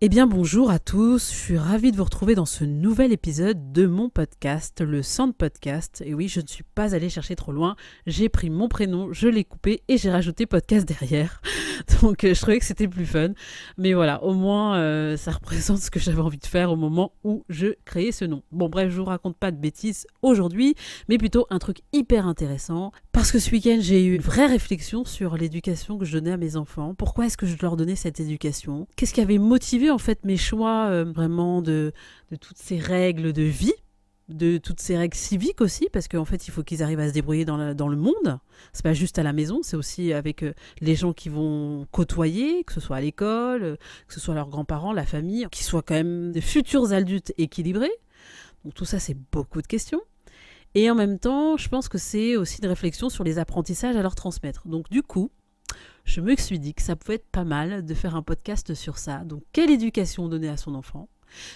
Eh bien bonjour à tous, je suis ravie de vous retrouver dans ce nouvel épisode de mon podcast, le Sound Podcast. Et oui, je ne suis pas allée chercher trop loin, j'ai pris mon prénom, je l'ai coupé et j'ai rajouté podcast derrière. Donc je trouvais que c'était plus fun. Mais voilà, au moins ça représente ce que j'avais envie de faire au moment où je créais ce nom. Bon bref, je vous raconte pas de bêtises aujourd'hui, mais plutôt un truc hyper intéressant. Parce que ce week-end, j'ai eu une vraie réflexion sur l'éducation que je donnais à mes enfants. Pourquoi est-ce que je leur donnais cette éducation ? Qu'est-ce qui avait motivé en fait mes choix vraiment de toutes ces règles de vie, de toutes ces règles civiques aussi, parce qu'en fait il faut qu'ils arrivent à se débrouiller dans le monde. C'est pas juste à la maison, c'est aussi avec les gens qui vont côtoyer, que ce soit à l'école, que ce soit leurs grands-parents, la famille, qu'ils soient quand même de futurs adultes équilibrés. Donc tout ça, c'est beaucoup de questions. Et en même temps, je pense que c'est aussi une réflexion sur les apprentissages à leur transmettre. Donc du coup, je me suis dit que ça pouvait être pas mal de faire un podcast sur ça. Donc, quelle éducation donner à son enfant ?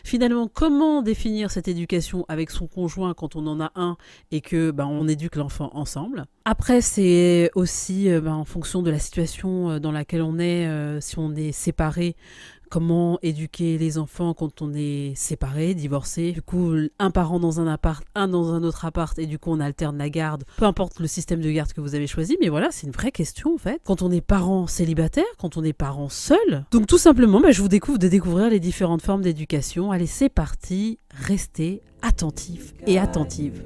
Finalement, comment définir cette éducation avec son conjoint quand on en a un et que on éduque l'enfant ensemble ? Après, c'est aussi en fonction de la situation dans laquelle on est, si on est séparé, comment éduquer les enfants quand on est séparé, divorcé. Du coup, un parent dans un appart, un dans un autre appart, et du coup, on alterne la garde. Peu importe le système de garde que vous avez choisi, mais voilà, c'est une vraie question en fait. Quand on est parent célibataire, quand on est parent seul. Donc tout simplement, je vous découvre de découvrir les différentes formes d'éducation. Allez, c'est parti, restez attentifs et attentives.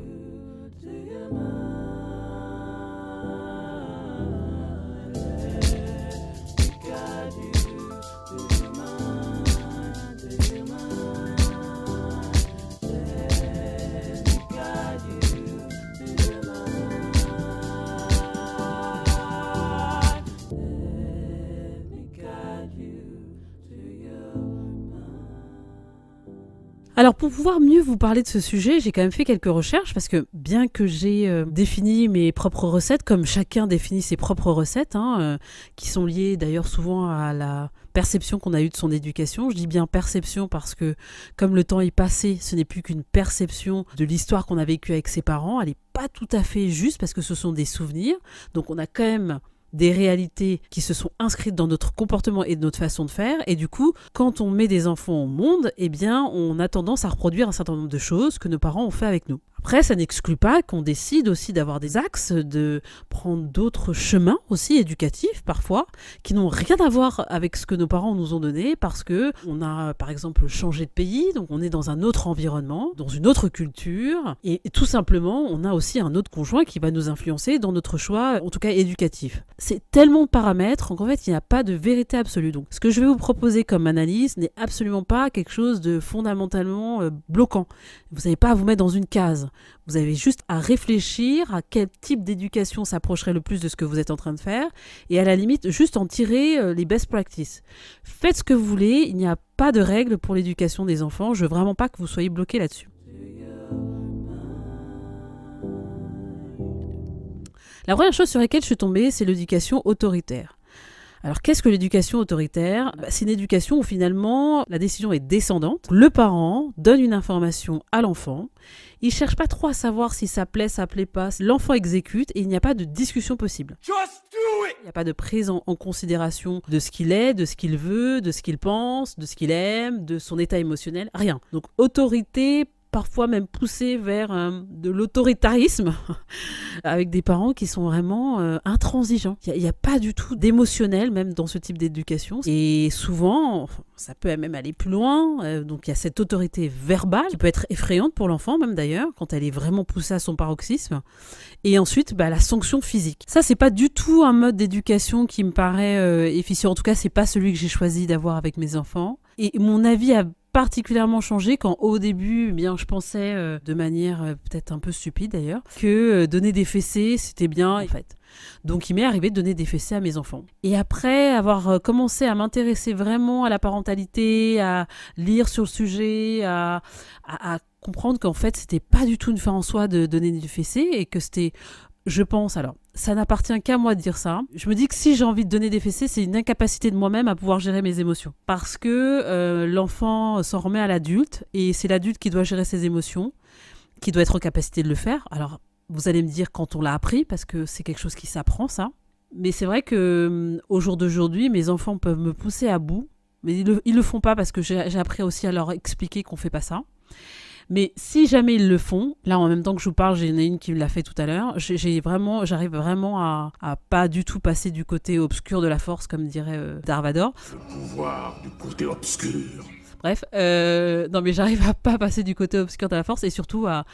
Alors pour pouvoir mieux vous parler de ce sujet, j'ai quand même fait quelques recherches parce que bien que j'ai défini mes propres recettes, comme chacun définit ses propres recettes, qui sont liées d'ailleurs souvent à la perception qu'on a eue de son éducation. Je dis bien perception parce que comme le temps est passé, ce n'est plus qu'une perception de l'histoire qu'on a vécue avec ses parents. Elle n'est pas tout à fait juste parce que ce sont des souvenirs. Donc on a quand même des réalités qui se sont inscrites dans notre comportement et de notre façon de faire. Et du coup, quand on met des enfants au monde, on a tendance à reproduire un certain nombre de choses que nos parents ont fait avec nous. Après, ça n'exclut pas qu'on décide aussi d'avoir des axes, de prendre d'autres chemins aussi éducatifs parfois, qui n'ont rien à voir avec ce que nos parents nous ont donné, parce que on a par exemple changé de pays, donc on est dans un autre environnement, dans une autre culture, et tout simplement, on a aussi un autre conjoint qui va nous influencer dans notre choix, en tout cas éducatif. C'est tellement de paramètres qu'en fait, il n'y a pas de vérité absolue. Donc, ce que je vais vous proposer comme analyse n'est absolument pas quelque chose de fondamentalement bloquant. Vous n'avez pas à vous mettre dans une case. Vous avez juste à réfléchir à quel type d'éducation s'approcherait le plus de ce que vous êtes en train de faire et à la limite, juste en tirer les best practices. Faites ce que vous voulez, il n'y a pas de règles pour l'éducation des enfants. Je veux vraiment pas que vous soyez bloqués là-dessus. La première chose sur laquelle je suis tombée, c'est l'éducation autoritaire. Alors, qu'est-ce que l'éducation autoritaire ? C'est une éducation où finalement, la décision est descendante. Le parent donne une information à l'enfant. Il ne cherche pas trop à savoir si ça plaît pas. L'enfant exécute et il n'y a pas de discussion possible. Just do it ! Il n'y a pas de prise en considération de ce qu'il est, de ce qu'il veut, de ce qu'il pense, de ce qu'il aime, de son état émotionnel. Rien. Donc, autorité, parfois même poussé vers de l'autoritarisme avec des parents qui sont vraiment intransigeants. Il n'y a pas du tout d'émotionnel même dans ce type d'éducation. Et souvent, ça peut même aller plus loin. Donc il y a cette autorité verbale qui peut être effrayante pour l'enfant même d'ailleurs, quand elle est vraiment poussée à son paroxysme. Et ensuite, la sanction physique. Ça, c'est pas du tout un mode d'éducation qui me paraît efficient. En tout cas, c'est pas celui que j'ai choisi d'avoir avec mes enfants. Et mon avis a particulièrement changé quand au début, je pensais de manière peut-être un peu stupide d'ailleurs, que donner des fessées, c'était bien en fait. Donc il m'est arrivé de donner des fessées à mes enfants. Et après avoir commencé à m'intéresser vraiment à la parentalité, à lire sur le sujet, à comprendre qu'en fait c'était pas du tout une fin en soi de donner des fessées et que c'était, je pense, alors ça n'appartient qu'à moi de dire ça. Je me dis que si j'ai envie de donner des fessées, c'est une incapacité de moi-même à pouvoir gérer mes émotions. Parce que l'enfant s'en remet à l'adulte et c'est l'adulte qui doit gérer ses émotions, qui doit être en capacité de le faire. Alors, vous allez me dire quand on l'a appris, parce que c'est quelque chose qui s'apprend, ça. Mais c'est vrai que au jour d'aujourd'hui, mes enfants peuvent me pousser à bout Mais ils le font pas parce que j'ai appris aussi à leur expliquer qu'on fait pas ça. Mais si jamais ils le font, là en même temps que je vous parle, j'en ai une qui l'a fait tout à l'heure, j'arrive vraiment à pas du tout passer du côté obscur de la force, comme dirait Darvador. Le pouvoir du côté obscur. Bref, non mais j'arrive à pas passer du côté obscur de la force et surtout à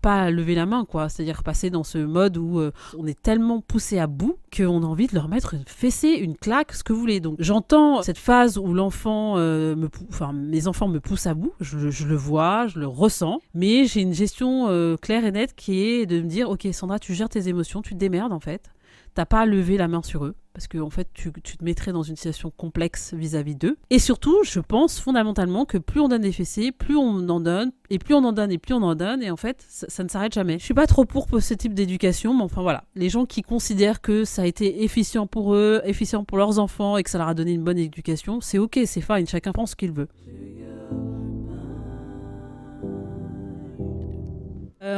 pas lever la main, quoi. C'est-à-dire passer dans ce mode où on est tellement poussé à bout qu'on a envie de leur mettre une fessée, une claque, ce que vous voulez. Donc j'entends cette phase où l'enfant, mes enfants me poussent à bout, je le vois, je le ressens, mais j'ai une gestion claire et nette qui est de me dire, ok Sandra, tu gères tes émotions, tu te démerdes en fait. T'as pas à lever la main sur eux, parce que en fait, tu te mettrais dans une situation complexe vis-à-vis d'eux. Et surtout, je pense fondamentalement que plus on donne des fessées, plus on en donne, et plus on en donne, et plus on en donne, et en fait, ça ne s'arrête jamais. Je suis pas trop pour ce type d'éducation, mais enfin voilà. Les gens qui considèrent que ça a été efficient pour eux, efficient pour leurs enfants, et que ça leur a donné une bonne éducation, c'est ok, c'est fine, chacun pense ce qu'il veut.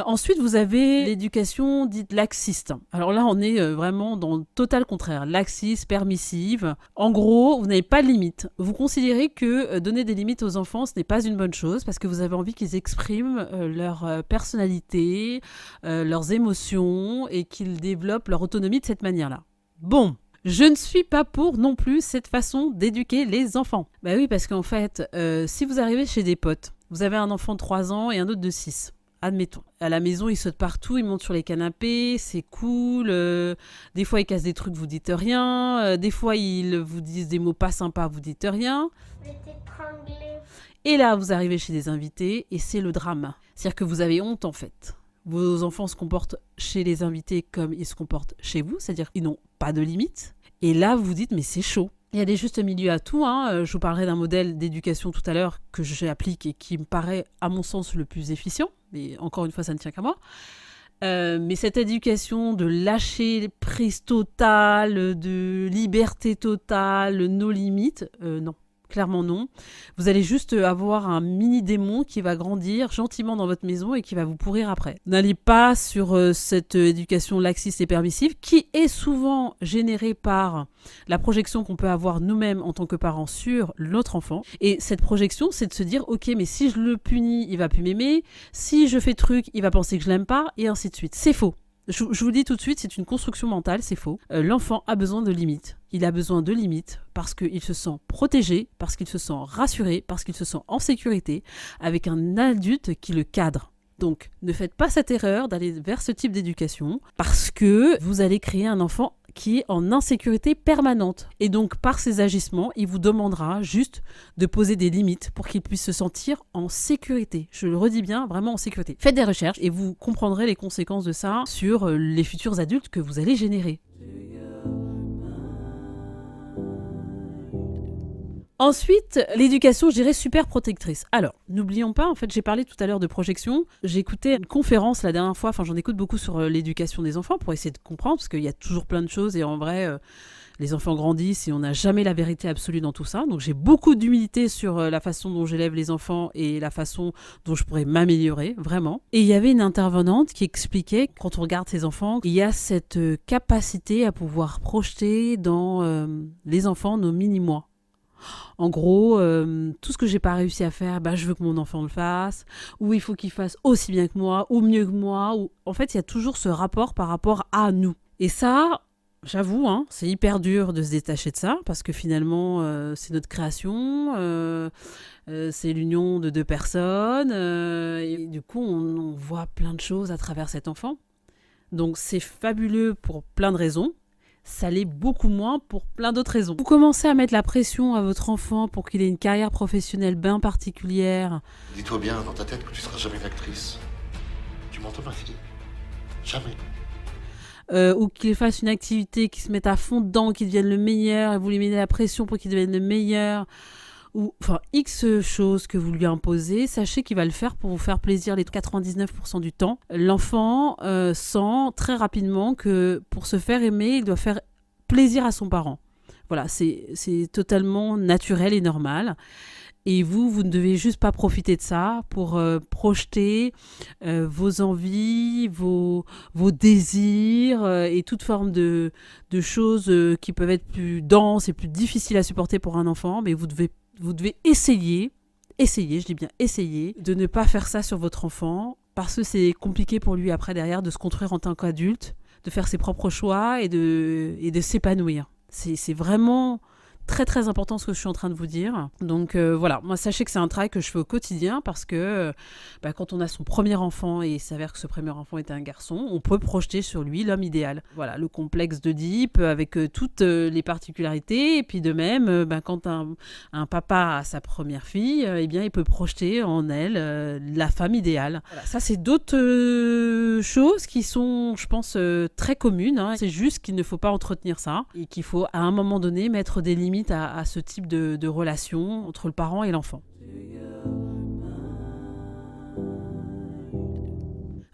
Ensuite, vous avez l'éducation dite laxiste. Alors là, on est vraiment dans le total contraire. Laxiste, permissive. En gros, vous n'avez pas de limite. Vous considérez que donner des limites aux enfants, ce n'est pas une bonne chose parce que vous avez envie qu'ils expriment leur personnalité, leurs émotions et qu'ils développent leur autonomie de cette manière-là. Bon. Je ne suis pas pour non plus cette façon d'éduquer les enfants. Bah oui, parce qu'en fait, si vous arrivez chez des potes, vous avez un enfant de 3 ans et un autre de 6. Admettons. À la maison, il saute partout, il monte sur les canapés, c'est cool. Des fois, il casse des trucs, vous dites rien. Des fois, ils vous disent des mots pas sympas, vous dites rien. Et là, vous arrivez chez des invités et c'est le drame. C'est-à-dire que vous avez honte en fait. Vos enfants se comportent chez les invités comme ils se comportent chez vous, c'est-à-dire qu'ils n'ont pas de limite. Et là, vous vous dites, mais c'est chaud. Il y a des justes milieux à tout. Je vous parlerai d'un modèle d'éducation tout à l'heure que j'applique et qui me paraît, à mon sens, le plus efficient. Mais encore une fois, ça ne tient qu'à moi. Mais cette éducation de lâcher prise totale, de liberté totale, nos limites, non. Clairement non. Vous allez juste avoir un mini démon qui va grandir gentiment dans votre maison et qui va vous pourrir après. N'allez pas sur cette éducation laxiste et permissive qui est souvent générée par la projection qu'on peut avoir nous-mêmes en tant que parents sur notre enfant. Et cette projection, c'est de se dire, ok, mais si je le punis, il va plus m'aimer. Si je fais truc, il va penser que je l'aime pas, et ainsi de suite. C'est faux. Je vous dis tout de suite, c'est une construction mentale, c'est faux. L'enfant a besoin de limites. Il a besoin de limites parce qu'il se sent protégé, parce qu'il se sent rassuré, parce qu'il se sent en sécurité, avec un adulte qui le cadre. Donc, ne faites pas cette erreur d'aller vers ce type d'éducation, parce que vous allez créer un enfant qui est en insécurité permanente. Et donc, par ses agissements, il vous demandera juste de poser des limites pour qu'il puisse se sentir en sécurité. Je le redis bien, vraiment en sécurité. Faites des recherches et vous comprendrez les conséquences de ça sur les futurs adultes que vous allez générer. Ensuite, l'éducation, je dirais, super protectrice. Alors, n'oublions pas, en fait, j'ai parlé tout à l'heure de projection. J'ai écouté une conférence la dernière fois, j'en écoute beaucoup sur l'éducation des enfants pour essayer de comprendre, parce qu'il y a toujours plein de choses et en vrai, les enfants grandissent et on n'a jamais la vérité absolue dans tout ça. Donc, j'ai beaucoup d'humilité sur la façon dont j'élève les enfants et la façon dont je pourrais m'améliorer, vraiment. Et il y avait une intervenante qui expliquait, quand on regarde ces enfants, il y a cette capacité à pouvoir projeter dans les enfants nos mini-moi. En gros, tout ce que j'ai pas réussi à faire, je veux que mon enfant le fasse, ou il faut qu'il fasse aussi bien que moi, ou mieux que moi. Ou... En fait, il y a toujours ce rapport par rapport à nous. Et ça, j'avoue, c'est hyper dur de se détacher de ça, parce que finalement, c'est notre création, c'est l'union de 2 personnes, et du coup, on voit plein de choses à travers cet enfant. Donc, c'est fabuleux pour plein de raisons. Ça l'est beaucoup moins pour plein d'autres raisons. Vous commencez à mettre la pression à votre enfant pour qu'il ait une carrière professionnelle bien particulière. Dis-toi bien dans ta tête que tu seras jamais une actrice. Tu m'entends, ma fille? Jamais. Ou qu'il fasse une activité, qu'il se mette à fond dedans, qu'il devienne le meilleur, et vous lui mettez la pression pour qu'il devienne le meilleur. Ou enfin X choses que vous lui imposez, sachez qu'il va le faire pour vous faire plaisir les 99% du temps. L'enfant sent très rapidement que pour se faire aimer, il doit faire plaisir à son parent. Voilà, c'est totalement naturel et normal. Et vous ne devez juste pas profiter de ça pour projeter vos envies, vos désirs et toute forme de choses qui peuvent être plus denses et plus difficiles à supporter pour un enfant. Mais vous devez vous devez essayer, je dis bien essayer, de ne pas faire ça sur votre enfant, parce que c'est compliqué pour lui après derrière de se construire en tant qu'adulte, de faire ses propres choix et de s'épanouir. C'est vraiment très très important ce que je suis en train de vous dire. Donc voilà, moi sachez que c'est un travail que je fais au quotidien parce que quand on a son premier enfant et il s'avère que ce premier enfant est un garçon, on peut projeter sur lui l'homme idéal. Voilà, le complexe d'Oedipe avec toutes les particularités. Et puis de même, quand un papa a sa première fille, eh bien il peut projeter en elle la femme idéale. Voilà, ça c'est d'autres choses qui sont, je pense, très communes. Hein. C'est juste qu'il ne faut pas entretenir ça et qu'il faut à un moment donné mettre des limites à ce type de relation entre le parent et l'enfant.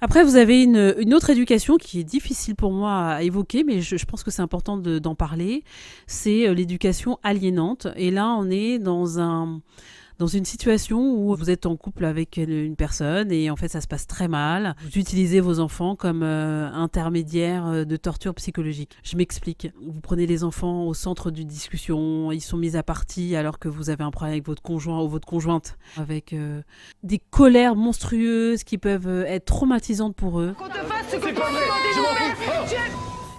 Après, vous avez une autre éducation qui est difficile pour moi à évoquer, mais je pense que c'est important d'en parler. C'est l'éducation aliénante. Et là, on est dans une situation où vous êtes en couple avec une personne et en fait ça se passe très mal. Vous utilisez vos enfants comme intermédiaires de torture psychologique. Je m'explique. Vous prenez les enfants au centre d'une discussion, ils sont mis à partie alors que vous avez un problème avec votre conjoint ou votre conjointe, avec des colères monstrueuses qui peuvent être traumatisantes pour eux. Qu'on te fasse ce que tu as.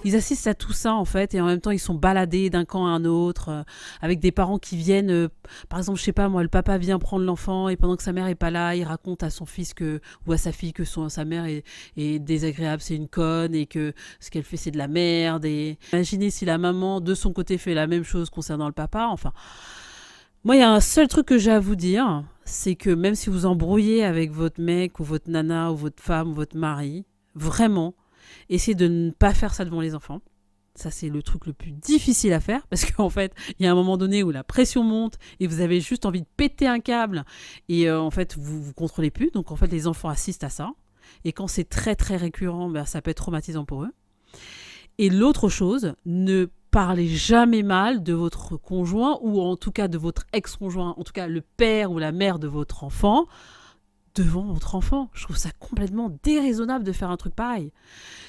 Ils assistent à tout ça en fait et en même temps ils sont baladés d'un camp à un autre avec des parents qui viennent, par exemple je sais pas moi, le papa vient prendre l'enfant et pendant que sa mère est pas là, il raconte à son fils ou à sa fille que sa mère est désagréable, c'est une conne et que ce qu'elle fait c'est de la merde. Et imaginez si la maman de son côté fait la même chose concernant le papa. Enfin, moi il y a un seul truc que j'ai à vous dire, c'est que même si vous embrouillez avec votre mec ou votre nana ou votre femme ou votre mari, vraiment essayez de ne pas faire ça devant les enfants. Ça, c'est le truc le plus difficile à faire parce qu'en fait, il y a un moment donné où la pression monte et vous avez juste envie de péter un câble et en fait, vous contrôlez plus. Donc, en fait, les enfants assistent à ça. Et quand c'est très, très récurrent, ça peut être traumatisant pour eux. Et l'autre chose, ne parlez jamais mal de votre conjoint ou en tout cas de votre ex-conjoint, en tout cas le père ou la mère de votre enfant, devant votre enfant. Je trouve ça complètement déraisonnable de faire un truc pareil.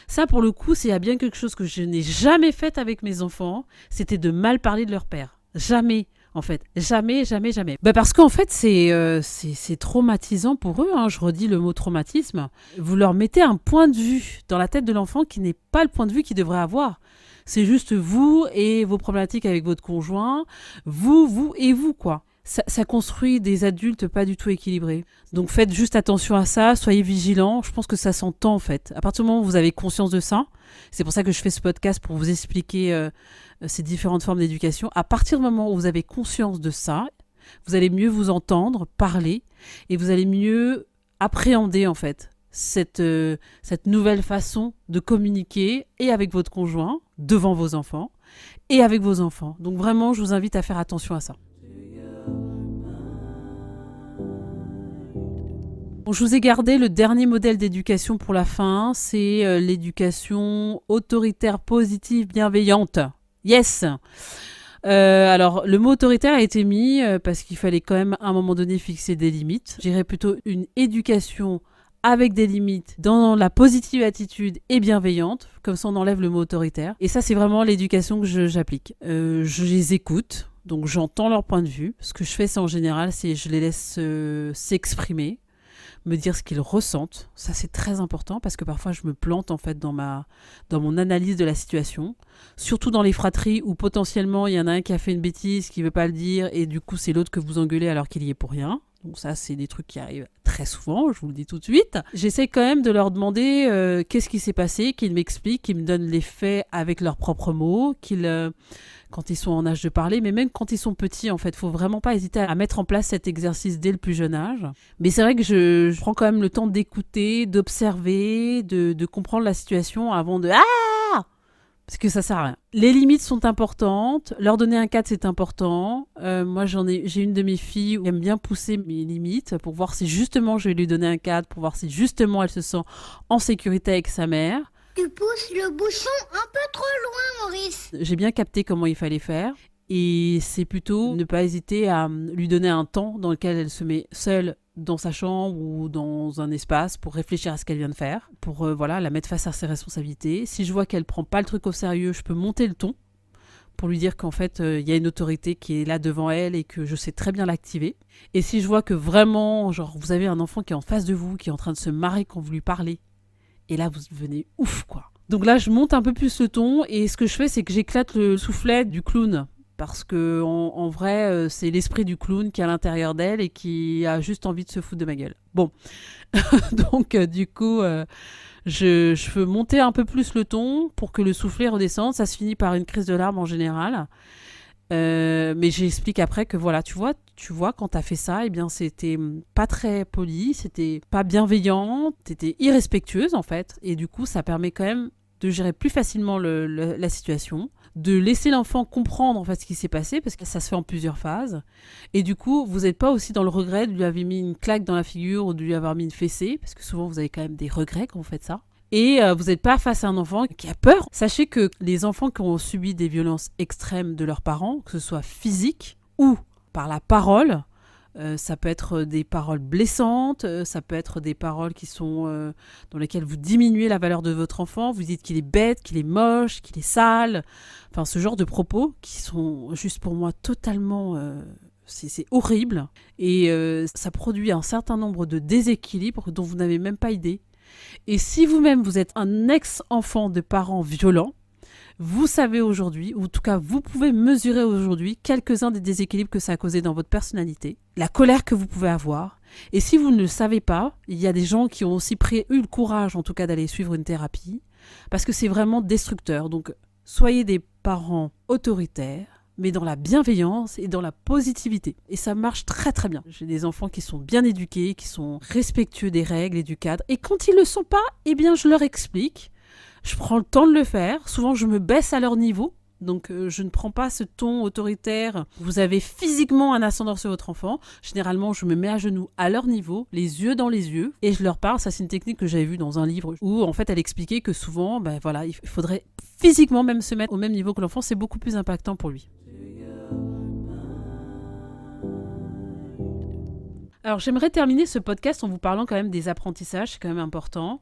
Ça, pour le coup, s'il y a bien quelque chose que je n'ai jamais fait avec mes enfants, c'était de mal parler de leur père. Jamais, en fait. Jamais, jamais, jamais. Parce qu'en fait, c'est traumatisant pour eux. Hein. Je redis le mot traumatisme. Vous leur mettez un point de vue dans la tête de l'enfant qui n'est pas le point de vue qu'il devrait avoir. C'est juste vous et vos problématiques avec votre conjoint. Vous et vous, quoi. Ça construit des adultes pas du tout équilibrés. Donc faites juste attention à ça, soyez vigilants. Je pense que ça s'entend en fait. À partir du moment où vous avez conscience de ça, c'est pour ça que je fais ce podcast pour vous expliquer ces différentes formes d'éducation. À partir du moment où vous avez conscience de ça, vous allez mieux vous entendre, parler, et vous allez mieux appréhender en fait cette nouvelle façon de communiquer et avec votre conjoint, devant vos enfants, et avec vos enfants. Donc vraiment, je vous invite à faire attention à ça. Bon, je vous ai gardé le dernier modèle d'éducation pour la fin, c'est l'éducation autoritaire, positive, bienveillante. Yes. Alors, le mot autoritaire a été mis parce qu'il fallait quand même à un moment donné fixer des limites. Je dirais plutôt une éducation avec des limites dans la positive attitude et bienveillante, comme ça on enlève le mot autoritaire. Et ça, c'est vraiment l'éducation que j'applique. Je les écoute, donc j'entends leur point de vue. Ce que je fais, c'est en général, c'est je les laisse s'exprimer, me dire ce qu'ils ressentent. Ça, c'est très important parce que parfois, je me plante en fait dans mon analyse de la situation. Surtout dans les fratries où potentiellement, il y en a un qui a fait une bêtise, qui ne veut pas le dire et du coup, c'est l'autre que vous engueulez alors qu'il y est pour rien. Donc ça, c'est des trucs qui arrivent très souvent, je vous le dis tout de suite. J'essaie quand même de leur demander qu'est-ce qui s'est passé, qu'ils m'expliquent, qu'ils me donnent les faits avec leurs propres mots, quand ils sont en âge de parler, mais même quand ils sont petits, en fait, il ne faut vraiment pas hésiter à mettre en place cet exercice dès le plus jeune âge. Mais c'est vrai que je prends quand même le temps d'écouter, d'observer, de comprendre la situation avant de... Parce que ça sert à rien. Les limites sont importantes. Leur donner un cadre, c'est important. Moi, j'ai une de mes filles qui aime bien pousser mes limites pour voir si justement je vais lui donner un cadre, pour voir si justement elle se sent en sécurité avec sa mère. Tu pousses le bouchon un peu trop loin, Maurice. J'ai bien capté comment il fallait faire. Et c'est plutôt ne pas hésiter à lui donner un temps dans lequel elle se met seule dans sa chambre ou dans un espace pour réfléchir à ce qu'elle vient de faire, pour la mettre face à ses responsabilités. Si je vois qu'elle prend pas le truc au sérieux, je peux monter le ton pour lui dire qu'en fait, il y a une autorité qui est là devant elle et que je sais très bien l'activer. Et si je vois que vraiment, genre, vous avez un enfant qui est en face de vous, qui est en train de se marrer quand vous lui parlez, et là, vous devenez ouf, quoi. Donc là, je monte un peu plus le ton et ce que je fais, c'est que j'éclate le soufflet du clown. Parce que en vrai, c'est l'esprit du clown qui est à l'intérieur d'elle et qui a juste envie de se foutre de ma gueule. Bon, donc du coup, je veux monter un peu plus le ton pour que le soufflet redescende. Ça se finit par une crise de larmes en général. Mais j'explique après que voilà, tu vois, quand t'as fait ça, eh bien, c'était pas très poli, c'était pas bienveillant, t'étais irrespectueuse en fait. Et du coup, ça permet quand même de gérer plus facilement la situation, de laisser l'enfant comprendre en fait ce qui s'est passé, parce que ça se fait en plusieurs phases. Et du coup, vous n'êtes pas aussi dans le regret de lui avoir mis une claque dans la figure ou de lui avoir mis une fessée, parce que souvent vous avez quand même des regrets quand vous faites ça. Et vous n'êtes pas face à un enfant qui a peur. Sachez que les enfants qui ont subi des violences extrêmes de leurs parents, que ce soit physique ou par la parole, ça peut être des paroles blessantes, ça peut être des paroles qui sont dans lesquelles vous diminuez la valeur de votre enfant, vous dites qu'il est bête, qu'il est moche, qu'il est sale, enfin ce genre de propos qui sont juste pour moi totalement... c'est horrible et ça produit un certain nombre de déséquilibres dont vous n'avez même pas idée. Et si vous-même vous êtes un ex-enfant de parents violents, vous savez aujourd'hui, ou en tout cas vous pouvez mesurer aujourd'hui quelques-uns des déséquilibres que ça a causé dans votre personnalité, la colère que vous pouvez avoir. Et si vous ne le savez pas, il y a des gens qui ont aussi eu le courage en tout cas d'aller suivre une thérapie, parce que c'est vraiment destructeur. Donc soyez des parents autoritaires, mais dans la bienveillance et dans la positivité. Et ça marche très très bien. J'ai des enfants qui sont bien éduqués, qui sont respectueux des règles et du cadre. Et quand ils ne le sont pas, eh bien je leur explique. Je prends le temps de le faire. Souvent, je me baisse à leur niveau. Donc, je ne prends pas ce ton autoritaire. Vous avez physiquement un ascendant sur votre enfant. Généralement, je me mets à genoux à leur niveau, les yeux dans les yeux, et je leur parle. Ça, c'est une technique que j'avais vue dans un livre où, en fait, elle expliquait que souvent, voilà, il faudrait physiquement même se mettre au même niveau que l'enfant. C'est beaucoup plus impactant pour lui. Alors, j'aimerais terminer ce podcast en vous parlant quand même des apprentissages, c'est quand même important.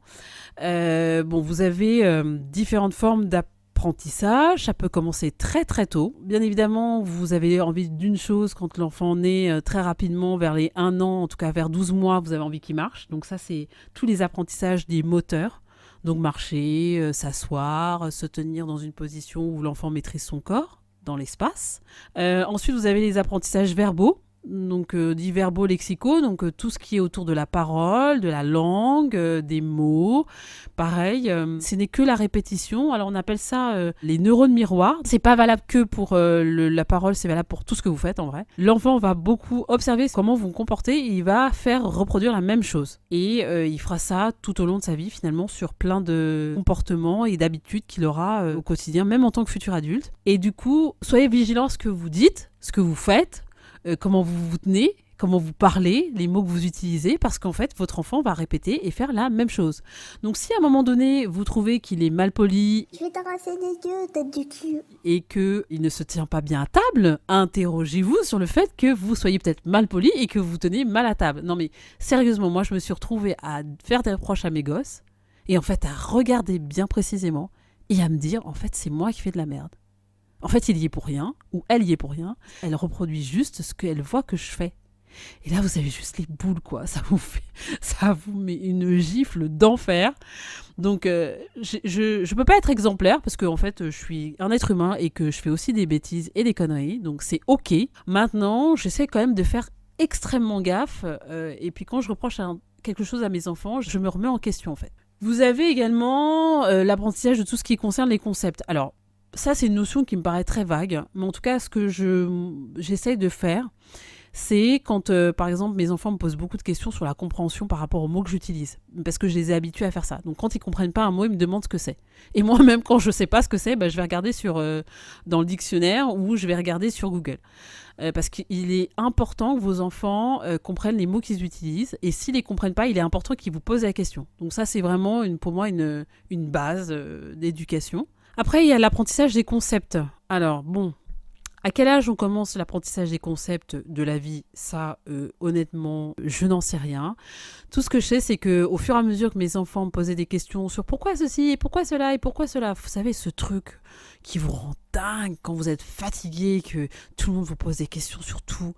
Vous avez différentes formes d'apprentissage, ça peut commencer très très tôt. Bien évidemment, vous avez envie d'une chose quand l'enfant naît très rapidement, vers les 1 an, en tout cas vers 12 mois, vous avez envie qu'il marche. Donc ça, c'est tous les apprentissages des moteurs. Donc marcher, s'asseoir, se tenir dans une position où l'enfant maîtrise son corps dans l'espace. Ensuite, vous avez les apprentissages verbaux. Donc dits verbaux lexicaux, donc tout ce qui est autour de la parole, de la langue, des mots. Pareil, ce n'est que la répétition. Alors on appelle ça les neurones miroirs. C'est pas valable que pour la parole, c'est valable pour tout ce que vous faites en vrai. L'enfant va beaucoup observer comment vous vous comportez et il va faire reproduire la même chose. Et il fera ça tout au long de sa vie finalement sur plein de comportements et d'habitudes qu'il aura au quotidien, même en tant que futur adulte. Et du coup, soyez vigilants à ce que vous dites, ce que vous faites, comment vous vous tenez, comment vous parlez, les mots que vous utilisez, parce qu'en fait, votre enfant va répéter et faire la même chose. Donc si à un moment donné, vous trouvez qu'il est mal poli, Je vais t'arracher les yeux, tête du cul. et qu'il ne se tient pas bien à table, interrogez-vous sur le fait que vous soyez peut-être mal poli et que vous tenez mal à table. Non mais sérieusement, moi je me suis retrouvée à faire des reproches à mes gosses, et en fait à regarder bien précisément, et à me dire, en fait c'est moi qui fais de la merde. En fait, il y est pour rien, ou elle y est pour rien. Elle reproduit juste ce qu'elle voit que je fais. Et là, vous avez juste les boules, quoi. Ça vous met une gifle d'enfer. Donc, je peux pas être exemplaire parce que en fait, je suis un être humain et que je fais aussi des bêtises et des conneries. Donc, c'est ok. Maintenant, j'essaie quand même de faire extrêmement gaffe. Et puis, quand je reproche quelque chose à mes enfants, je me remets en question, en fait. Vous avez également l'apprentissage de tout ce qui concerne les concepts. Alors, ça, c'est une notion qui me paraît très vague, mais en tout cas, ce que j'essaye de faire, c'est quand, par exemple, mes enfants me posent beaucoup de questions sur la compréhension par rapport aux mots que j'utilise, parce que je les ai habitués à faire ça. Donc, quand ils ne comprennent pas un mot, ils me demandent ce que c'est. Et moi, même quand je ne sais pas ce que c'est, je vais regarder dans le dictionnaire ou je vais regarder sur Google. Parce qu'il est important que vos enfants comprennent les mots qu'ils utilisent, et s'ils ne les comprennent pas, il est important qu'ils vous posent la question. Donc ça, c'est vraiment pour moi une base d'éducation. Après, il y a l'apprentissage des concepts. Alors, à quel âge on commence l'apprentissage des concepts de la vie ? Ça, honnêtement, je n'en sais rien. Tout ce que je sais, c'est qu'au fur et à mesure que mes enfants me posaient des questions sur pourquoi ceci, et pourquoi cela, et pourquoi cela, vous savez, ce truc qui vous rend dingue quand vous êtes fatigué, que tout le monde vous pose des questions sur tout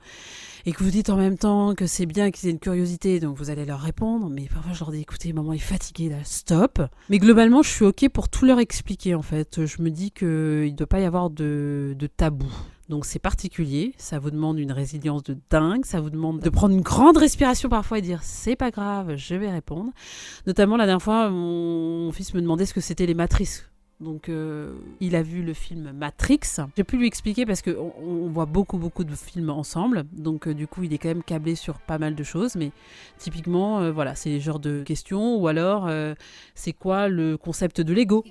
et que vous dites en même temps que c'est bien qu'ils aient une curiosité, donc vous allez leur répondre. Mais parfois je leur dis écoutez, maman est fatiguée là, stop. Mais globalement je suis ok pour tout leur expliquer en fait. Je me dis qu'il ne doit pas y avoir de tabou. Donc c'est particulier, ça vous demande une résilience de dingue, ça vous demande de prendre une grande respiration parfois et dire c'est pas grave, je vais répondre. Notamment la dernière fois, mon fils me demandait ce que c'était les matrices. Donc il a vu le film Matrix. J'ai pu lui expliquer parce qu'on voit beaucoup de films ensemble. Donc du coup il est quand même câblé sur pas mal de choses. Mais typiquement voilà, c'est le genre de questions. Ou alors c'est quoi le concept de l'ego ?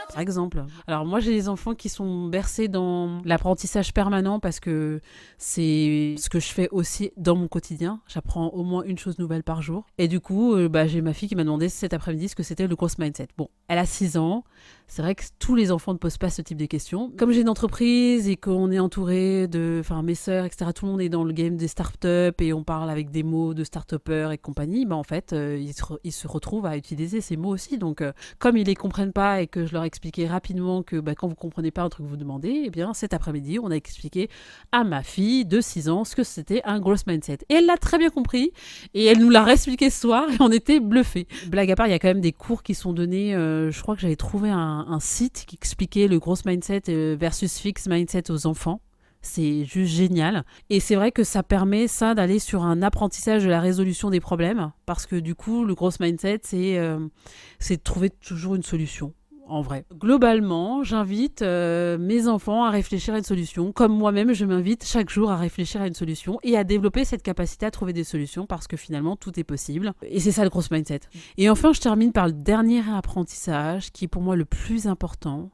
Par exemple. Alors moi j'ai des enfants qui sont bercés dans l'apprentissage permanent parce que c'est ce que je fais aussi dans mon quotidien. J'apprends au moins une chose nouvelle par jour. Et du coup j'ai ma fille qui m'a demandé cet après-midi ce que c'était le growth mindset. Bon, elle a 6 ans. C'est vrai que tous les enfants ne posent pas ce type de questions. Comme j'ai une entreprise et qu'on est entouré de... Enfin, mes sœurs, etc., tout le monde est dans le game des startups et on parle avec des mots de start-upers et compagnie, en fait, ils se retrouvent à utiliser ces mots aussi. Donc, comme ils ne les comprennent pas et que je leur expliquais rapidement que quand vous ne comprenez pas un truc que vous demandez, eh bien, cet après-midi, on a expliqué à ma fille de 6 ans ce que c'était un growth mindset. Et elle l'a très bien compris et elle nous l'a réexpliqué ce soir et on était bluffés. Blague à part, il y a quand même des cours qui sont donnés. Je crois que j'avais trouvé un site qui expliquait le growth mindset versus fixed mindset aux enfants. C'est juste génial. Et c'est vrai que ça permet d'aller sur un apprentissage de la résolution des problèmes. Parce que du coup, le growth mindset, c'est de trouver toujours une solution. En vrai. Globalement, j'invite mes enfants à réfléchir à une solution. Comme moi-même, je m'invite chaque jour à réfléchir à une solution et à développer cette capacité à trouver des solutions parce que finalement, tout est possible. Et c'est ça le growth mindset. Et enfin, je termine par le dernier apprentissage qui est pour moi le plus important,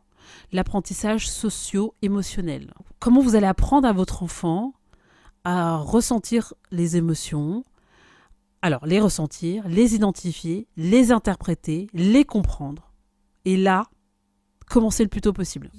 l'apprentissage socio-émotionnel. Comment vous allez apprendre à votre enfant à ressentir les émotions, alors les ressentir, les identifier, les interpréter, les comprendre. Et là, commencez le plus tôt possible.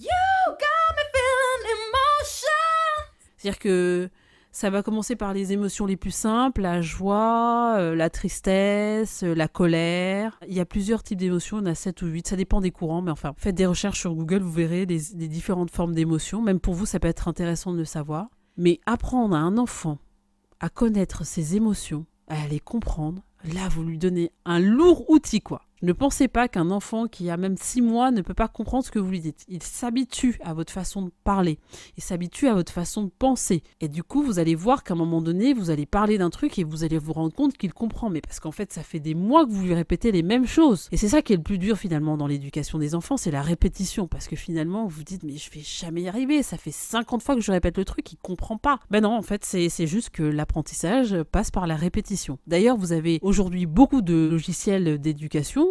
C'est-à-dire que ça va commencer par les émotions les plus simples, la joie, la tristesse, la colère. Il y a plusieurs types d'émotions, il y en a 7 ou 8, ça dépend des courants, mais enfin, faites des recherches sur Google, vous verrez les différentes formes d'émotions. Même pour vous, ça peut être intéressant de le savoir. Mais apprendre à un enfant à connaître ses émotions, à les comprendre, là, vous lui donnez un lourd outil, quoi. Ne pensez pas qu'un enfant qui a même 6 mois ne peut pas comprendre ce que vous lui dites. Il s'habitue à votre façon de parler. Il s'habitue à votre façon de penser. Et du coup, vous allez voir qu'à un moment donné, vous allez parler d'un truc et vous allez vous rendre compte qu'il comprend. Mais parce qu'en fait, ça fait des mois que vous lui répétez les mêmes choses. Et c'est ça qui est le plus dur finalement dans l'éducation des enfants, c'est la répétition. Parce que finalement, vous vous dites, mais je vais jamais y arriver. Ça fait 50 fois que je répète le truc, il comprend pas. Ben non, en fait, c'est juste que l'apprentissage passe par la répétition. D'ailleurs, vous avez aujourd'hui beaucoup de logiciels d'éducation,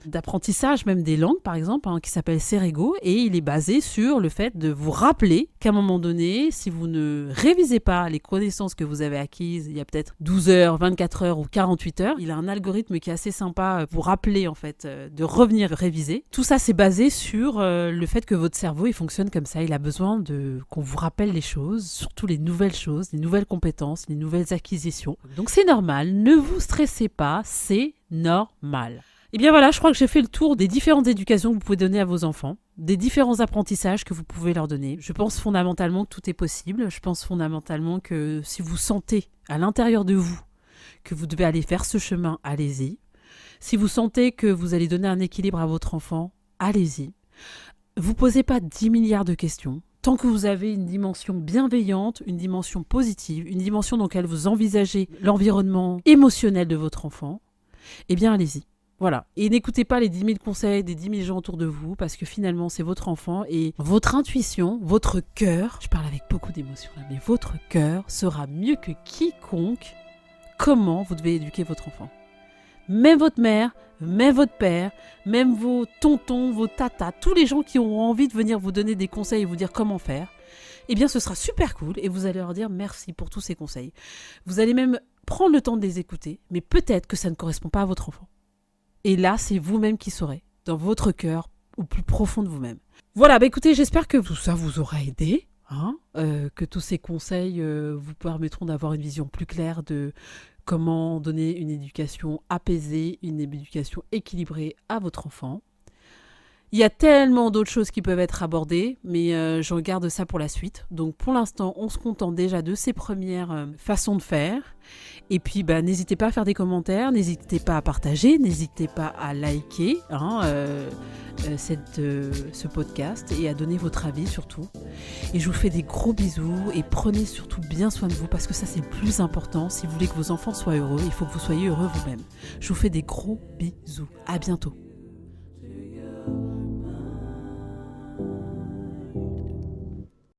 d'apprentissage même des langues par exemple, qui s'appelle Cerego, et il est basé sur le fait de vous rappeler qu'à un moment donné, si vous ne révisez pas les connaissances que vous avez acquises il y a peut-être 12 heures, 24 heures ou 48 heures, il a un algorithme qui est assez sympa pour vous rappeler en fait de revenir réviser. Tout ça c'est basé sur le fait que votre cerveau il fonctionne comme ça, il a besoin qu'on vous rappelle les choses, surtout les nouvelles choses, les nouvelles compétences, les nouvelles acquisitions. Donc c'est normal, ne vous stressez pas, c'est normal. Et bien voilà, je crois que j'ai fait le tour des différentes éducations que vous pouvez donner à vos enfants, des différents apprentissages que vous pouvez leur donner. Je pense fondamentalement que tout est possible. Je pense fondamentalement que si vous sentez à l'intérieur de vous que vous devez aller faire ce chemin, allez-y. Si vous sentez que vous allez donner un équilibre à votre enfant, allez-y. Vous posez pas 10 milliards de questions. Tant que vous avez une dimension bienveillante, une dimension positive, une dimension dans laquelle vous envisagez l'environnement émotionnel de votre enfant, eh bien allez-y. Voilà. Et n'écoutez pas les 10 000 conseils des 10 000 gens autour de vous parce que finalement, c'est votre enfant et votre intuition, votre cœur, je parle avec beaucoup d'émotion là, mais votre cœur sera mieux que quiconque comment vous devez éduquer votre enfant. Même votre mère, même votre père, même vos tontons, vos tatas, tous les gens qui ont envie de venir vous donner des conseils et vous dire comment faire, eh bien ce sera super cool et vous allez leur dire merci pour tous ces conseils. Vous allez même prendre le temps de les écouter, mais peut-être que ça ne correspond pas à votre enfant. Et là, c'est vous-même qui saurez, dans votre cœur, au plus profond de vous-même. Voilà, écoutez, j'espère que tout ça vous aura aidé, que tous ces conseils vous permettront d'avoir une vision plus claire de comment donner une éducation apaisée, une éducation équilibrée à votre enfant. Il y a tellement d'autres choses qui peuvent être abordées, mais je regarde ça pour la suite. Donc pour l'instant, on se contente déjà de ces premières façons de faire. Et puis n'hésitez pas à faire des commentaires, n'hésitez pas à partager, n'hésitez pas à liker ce podcast et à donner votre avis surtout. Et je vous fais des gros bisous et prenez surtout bien soin de vous parce que ça c'est le plus important. Si vous voulez que vos enfants soient heureux, il faut que vous soyez heureux vous-même. Je vous fais des gros bisous. À bientôt.